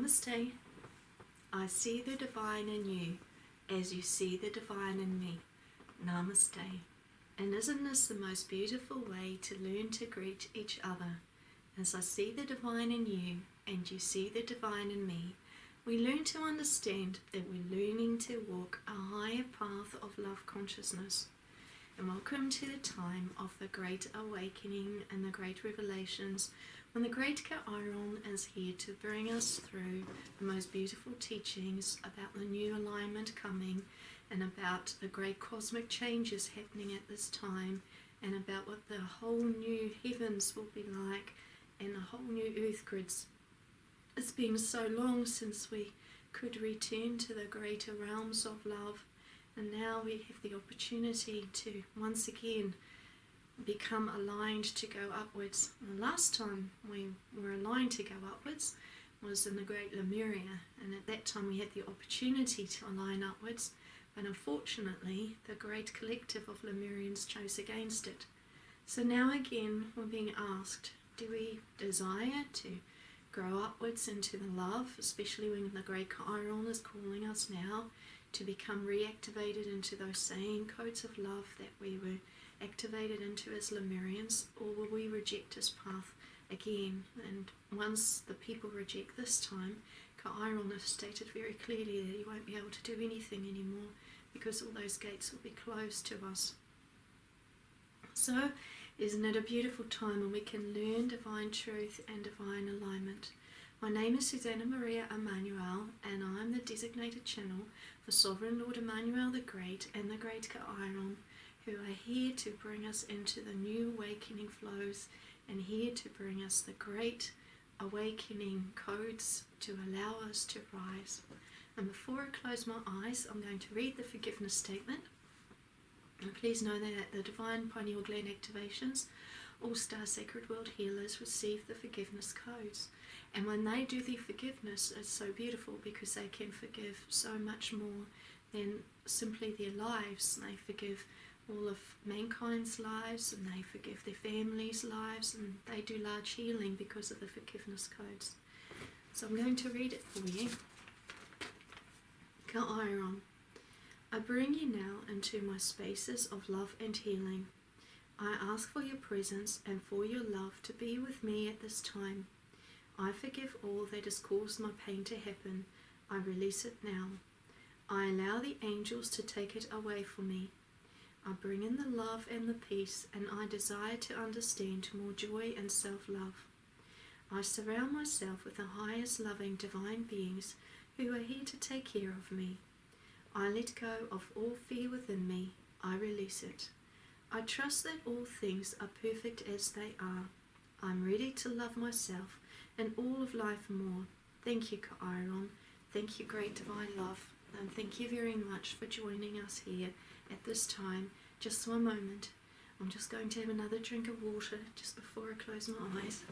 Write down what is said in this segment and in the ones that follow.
Namaste. I see the divine in you as you see the divine in me. Namaste. And isn't this the most beautiful way to learn to greet each other? As I see the divine in you and you see the divine in me, we learn to understand that we're learning to walk a higher path of love consciousness. And welcome to the time of the Great Awakening and the Great Revelations, when the Great Chiron is here to bring us through the most beautiful teachings about the new alignment coming, and about the great cosmic changes happening at this time, and about what the whole new heavens will be like, and the whole new earth grids. It's been so long since we could return to the greater realms of love, and now we have the opportunity to once again become aligned to go upwards. And the last time we were aligned to go upwards was in the Great Lemuria, and at that time we had the opportunity to align upwards, but unfortunately the great collective of Lemurians chose against it. So now again we're being asked, do we desire to grow upwards into the love, especially when the Great Chiron is calling us now to become reactivated into those same codes of love that we were activated into as Lemurians, or will we reject his path again? And once the people reject this time, Chiron has stated very clearly that he won't be able to do anything anymore, because all those gates will be closed to us. So isn't it a beautiful time when we can learn divine truth and divine alignment? My name is Suzanna Maria Emmanuel, and I'm the designated channel for Sovereign Lord Emmanuel the Great and the Great Chiron, who are here to bring us into the new awakening flows, and here to bring us the great awakening codes to allow us to rise. And before I close my eyes, I'm going to read the forgiveness statement. And please know that at the Divine Pineal Gland activations, all Star Sacred World Healers receive the forgiveness codes. And when they do the forgiveness, it's so beautiful, because they can forgive so much more than simply their lives. They forgive all of mankind's lives, and they forgive their families' lives, and they do large healing because of the forgiveness codes. So I'm going to read it for you. Chiron, I bring you now into my spaces of love and healing. I ask for your presence and for your love to be with me at this time. I forgive all that has caused my pain to happen. I release it now. I allow the angels to take it away from me. I bring in the love and the peace, and I desire to understand more joy and self-love. I surround myself with the highest loving divine beings who are here to take care of me. I let go of all fear within me. I release it. I trust that all things are perfect as they are. I'm ready to love myself and all of life more. Thank you, Chiron. Thank you, great divine love. And thank you very much for joining us here at this time. Just one moment. I'm just going to have another drink of water just before I close my eyes.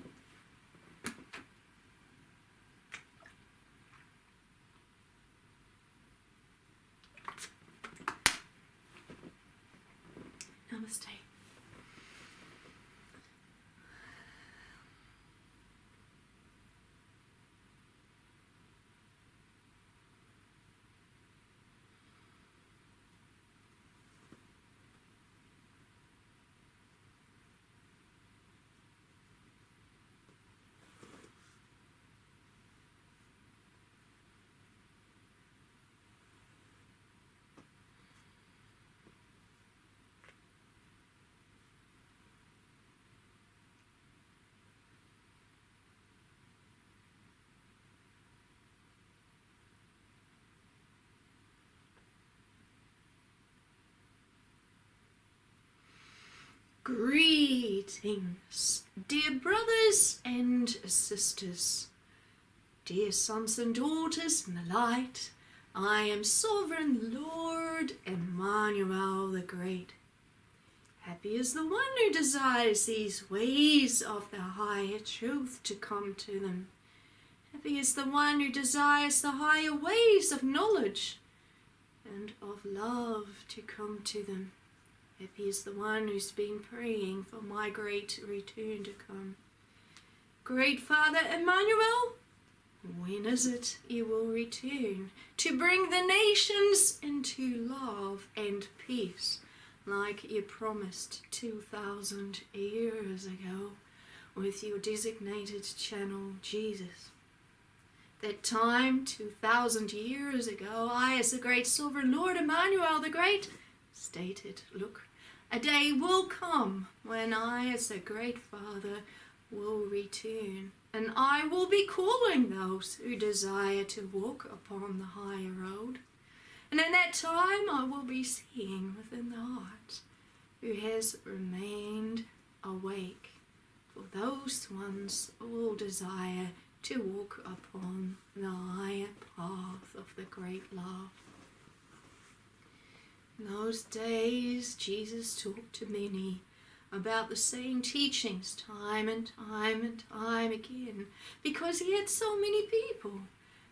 Namaste. Greetings, dear brothers and sisters, dear sons and daughters in the light. I am Sovereign Lord Emmanuel the Great. Happy is the one who desires these ways of the higher truth to come to them. Happy is the one who desires the higher ways of knowledge and of love to come to them. Happy is the one who's been praying for my great return to come. Great Father Emmanuel, when is it you will return to bring the nations into love and peace, like you promised 2,000 years ago with your designated channel, Jesus? That time 2,000 years ago, I, as the great sovereign Lord Emmanuel the Great, stated, look, a day will come when I, as the Great Father, will return, and I will be calling those who desire to walk upon the higher road. And in that time I will be seeing within the heart who has remained awake, for those ones will desire to walk upon the higher path of the great love. In those days, Jesus talked to many about the same teachings time and time and time again, because he had so many people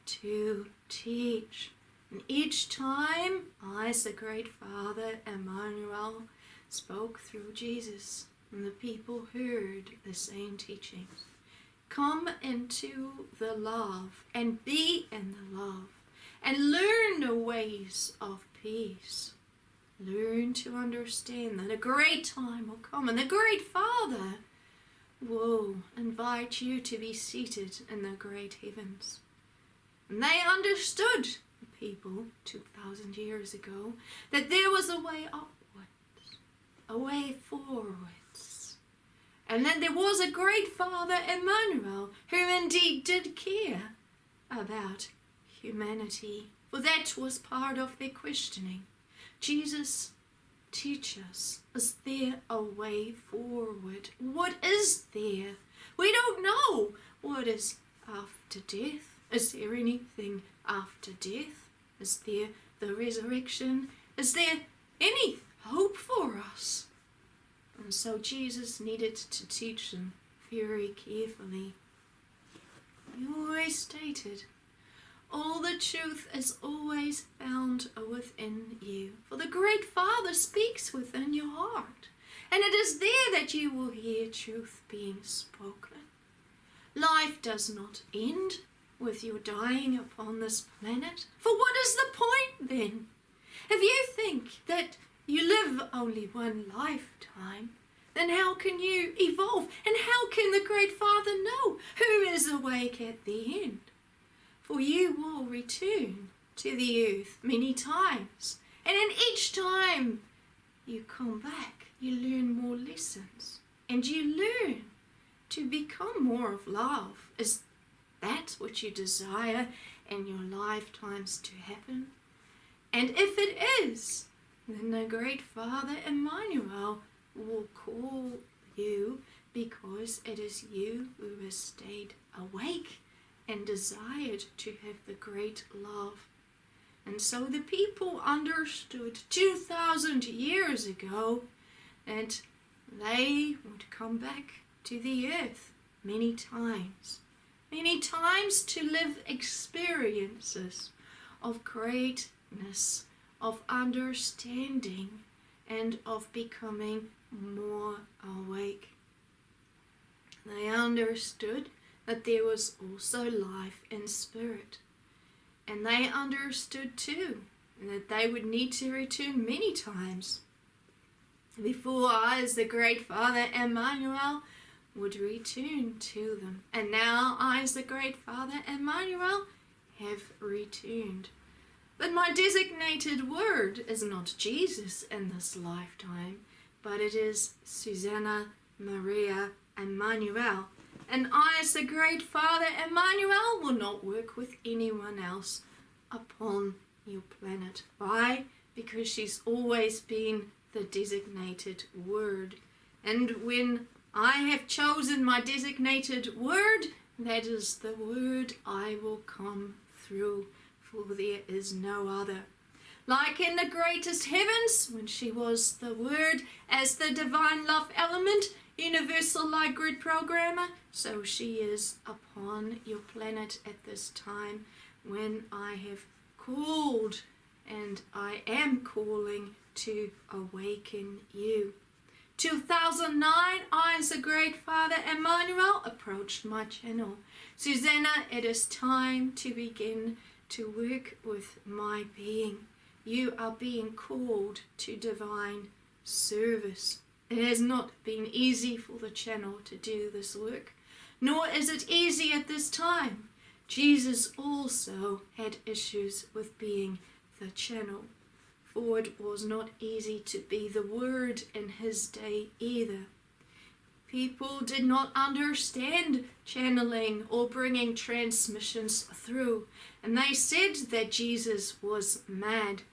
to teach. And each time, I, as the Great Father Emmanuel, spoke through Jesus, and the people heard the same teachings. Come into the love and be in the love and learn the ways of peace. Learn to understand that a great time will come and the Great Father will invite you to be seated in the great heavens. And they understood, the people 2,000 years ago, that there was a way upwards, a way forwards. And then there was a Great Father Emmanuel who indeed did care about humanity, for that was part of their questioning. Jesus, teach us, is there a way forward? What is there? We don't know what is after death. Is there anything after death? Is there the resurrection? Is there any hope for us? And so Jesus needed to teach them very carefully. He always stated, all the truth is always found within you, for the Great Father speaks within your heart, and it is there that you will hear truth being spoken. Life does not end with your dying upon this planet, for what is the point then? If you think that you live only one lifetime, then how can you evolve, and how can the Great Father know who is awake at the end? For you will return to the earth many times, and in each time you come back, you learn more lessons, and you learn to become more of love. Is that what you desire in your lifetimes to happen? And if it is, then the Great Father Emmanuel will call you, because it is you who has stayed awake and desired to have the great love. And so the people understood 2,000 years ago that they would come back to the earth many times to live experiences of greatness, of understanding, and of becoming more awake. They understood that there was also life in spirit. And they understood too that they would need to return many times before I, as the Great Father Emmanuel, would return to them. And now I, as the Great Father Emmanuel, have returned. But my designated word is not Jesus in this lifetime, but it is Suzanna Maria Emmanuel. And I, as the Great Father Emmanuel, will not work with anyone else upon your planet. Why? Because she's always been the designated word. And when I have chosen my designated word, that is the word I will come through, for there is no other. Like in the greatest heavens, when she was the word as the divine love element, universal light grid programmer, so she is upon your planet at this time when I have called, and I am calling to awaken you, 2009, I, as the Great Father Emmanuel, approached my channel. Suzanna, it is time to begin to work with my being. You are being called to divine service. It has not been easy for the channel to do this work, nor is it easy at this time. Jesus also had issues with being the channel, for it was not easy to be the Word in his day either. People did not understand channeling or bringing transmissions through, and they said that Jesus was mad.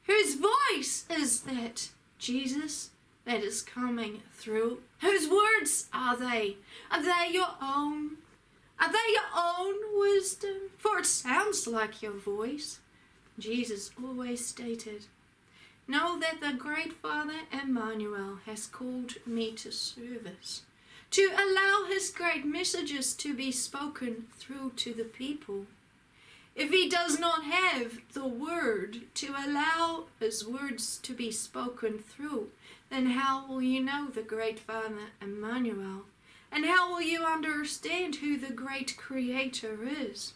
Whose voice is that, Jesus, that is coming through? Whose words are they? Are they your own? Are they your own wisdom? For it sounds like your voice. Jesus always stated, know that the Great Father Emmanuel has called me to service, to allow his great messages to be spoken through to the people. If he does not have the word to allow his words to be spoken through, then how will you know the Great Father Emmanuel? And how will you understand who the great Creator is?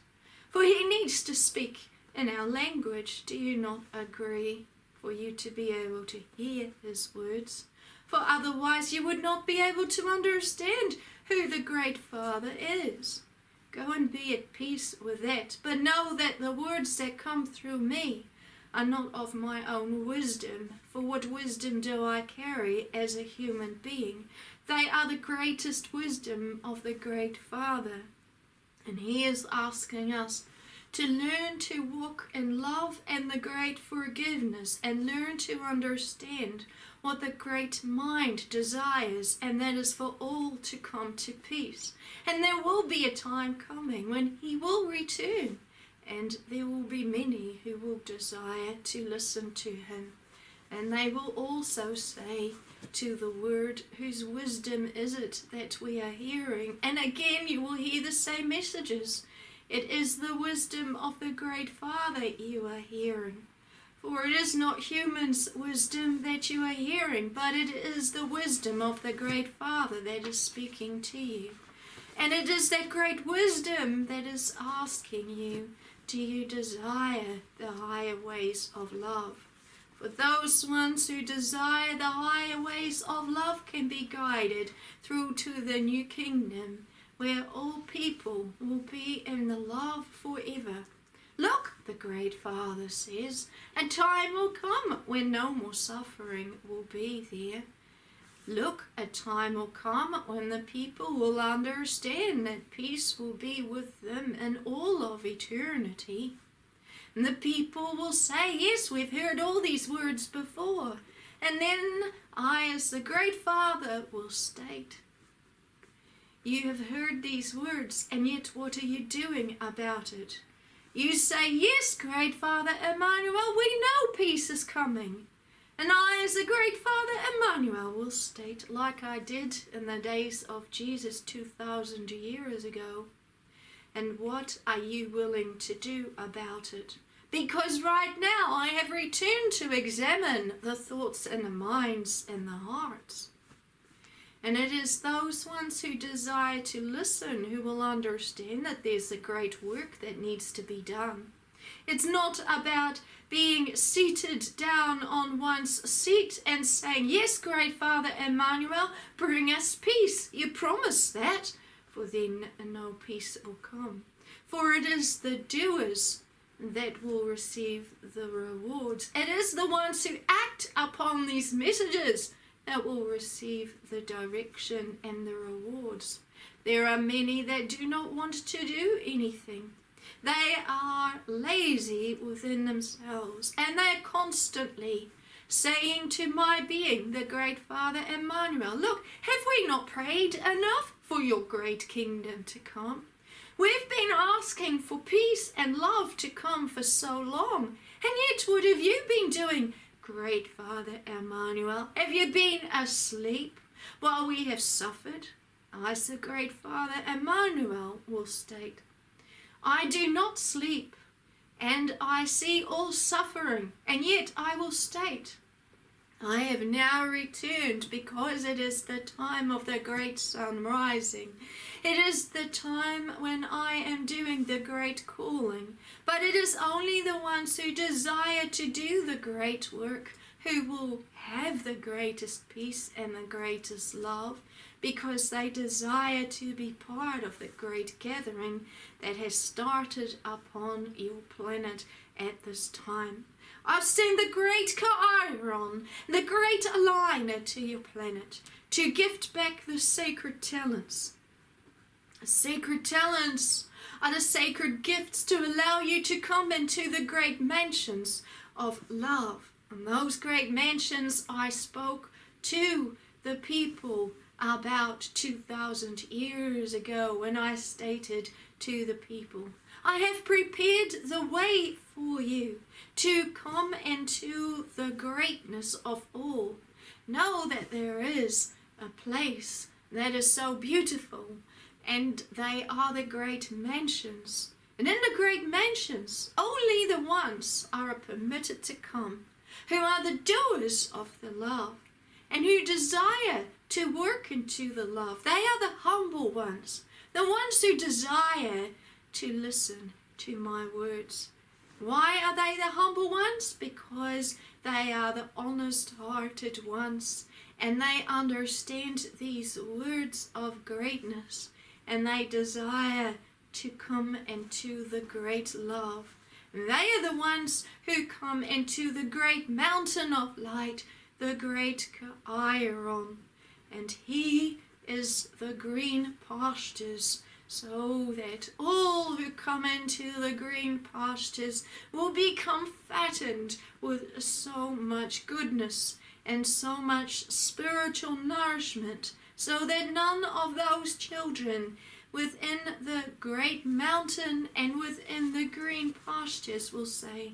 For he needs to speak in our language, do you not agree? For you to be able to hear his words. For otherwise you would not be able to understand who the Great Father is. Go and be at peace with that, but know that the words that come through me are not of my own wisdom. For what wisdom do I carry as a human being? They are the greatest wisdom of the Great Father. And he is asking us to learn to walk in love and the great forgiveness, and learn to understand what the great mind desires, and that is for all to come to peace. And there will be a time coming when he will return, and there will be many who will desire to listen to him. And they will also say to the word, whose wisdom is it that we are hearing? And again you will hear the same messages. It is the wisdom of the Great Father you are hearing. For it is not humans' wisdom that you are hearing, but it is the wisdom of the Great Father that is speaking to you. And it is that great wisdom that is asking you, do you desire the higher ways of love? For those ones who desire the higher ways of love can be guided through to the new kingdom, where all people will be in the love forever. Look, the Great Father says, a time will come when no more suffering will be there. Look, a time will come when the people will understand that peace will be with them in all of eternity. And the people will say, yes, we've heard all these words before. And then I, as the Great Father, will state, you have heard these words, and yet what are you doing about it? You say, yes, Great Father Emmanuel, we know peace is coming. And I, as the Great Father Emmanuel, will state, like I did in the days of Jesus 2,000 years ago, and what are you willing to do about it? Because right now I have returned to examine the thoughts and the minds and the hearts. And it is those ones who desire to listen who will understand that there's a great work that needs to be done. It's not about being seated down on one's seat and saying, yes, Great Father Emmanuel, bring us peace. You promise that, for then no peace will come. For it is the doers that will receive the rewards. It is the ones who act upon these messages that will receive the direction and the rewards. There are many that do not want to do anything. They are lazy within themselves, and they are constantly saying to my being, the Great Father Emmanuel, look, have we not prayed enough for your great kingdom to come? We've been asking for peace and love to come for so long, and yet what have you been doing, Great Father Emmanuel? Have you been asleep while we have suffered? As the Great Father Emmanuel will state, I do not sleep, and I see all suffering, and yet I will state, I have now returned because it is the time of the great sun rising. It is the time when I am doing the great calling. But it is only the ones who desire to do the great work who will have the greatest peace and the greatest love, because they desire to be part of the great gathering that has started upon your planet at this time. I've sent the great Chiron, the great aligner to your planet, to gift back the sacred talents. The sacred talents are the sacred gifts to allow you to come into the great mansions of love. And those great mansions I spoke to the people about 2,000 years ago when I stated to the people, I have prepared the way for you to come into the greatness of all. Know that there is a place that is so beautiful, and they are the great mansions. And in the great mansions, only the ones are permitted to come who are the doers of the love and who desire to work into the love. They are the humble ones, the ones who desire to listen to my words. Why are they the humble ones? Because they are the honest-hearted ones, and they understand these words of greatness, and they desire to come into the great love. They are the ones who come into the great mountain of light, the great Chiron, and he is the green pastures, so that all who come into the green pastures will become fattened with so much goodness and so much spiritual nourishment, so that none of those children within the great mountain and within the green pastures will say,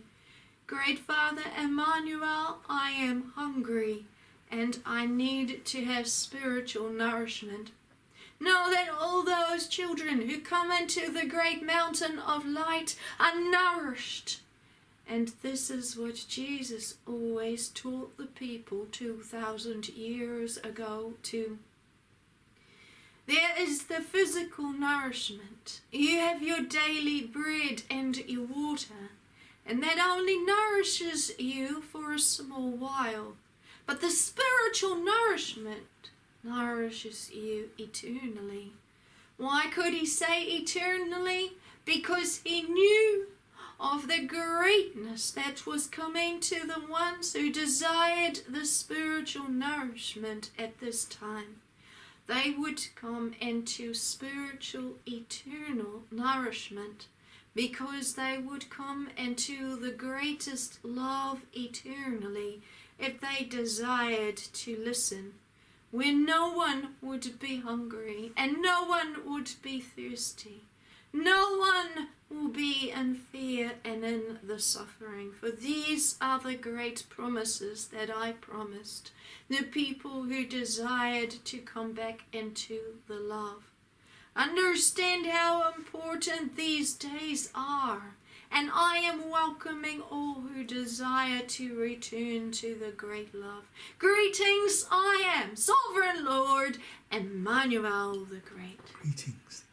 Great Father Emmanuel, I am hungry and I need to have spiritual nourishment. Know that all those children who come into the great mountain of light are nourished. And this is what Jesus always taught the people 2,000 years ago too. There is the physical nourishment. You have your daily bread and your water, and that only nourishes you for a small while. But the spiritual nourishment nourishes you eternally. Why could he say eternally? Because he knew of the greatness that was coming to the ones who desired the spiritual nourishment at this time. They would come into spiritual eternal nourishment because they would come into the greatest love eternally if they desired to listen, when no one would be hungry and no one would be thirsty. No one will be in fear and in the suffering, for these are the great promises that I promised the people who desired to come back into the love. Understand how important these days are, and I am welcoming all who desire to return to the great love. Greetings, I am Sovereign Lord Emmanuel the Great. Greetings.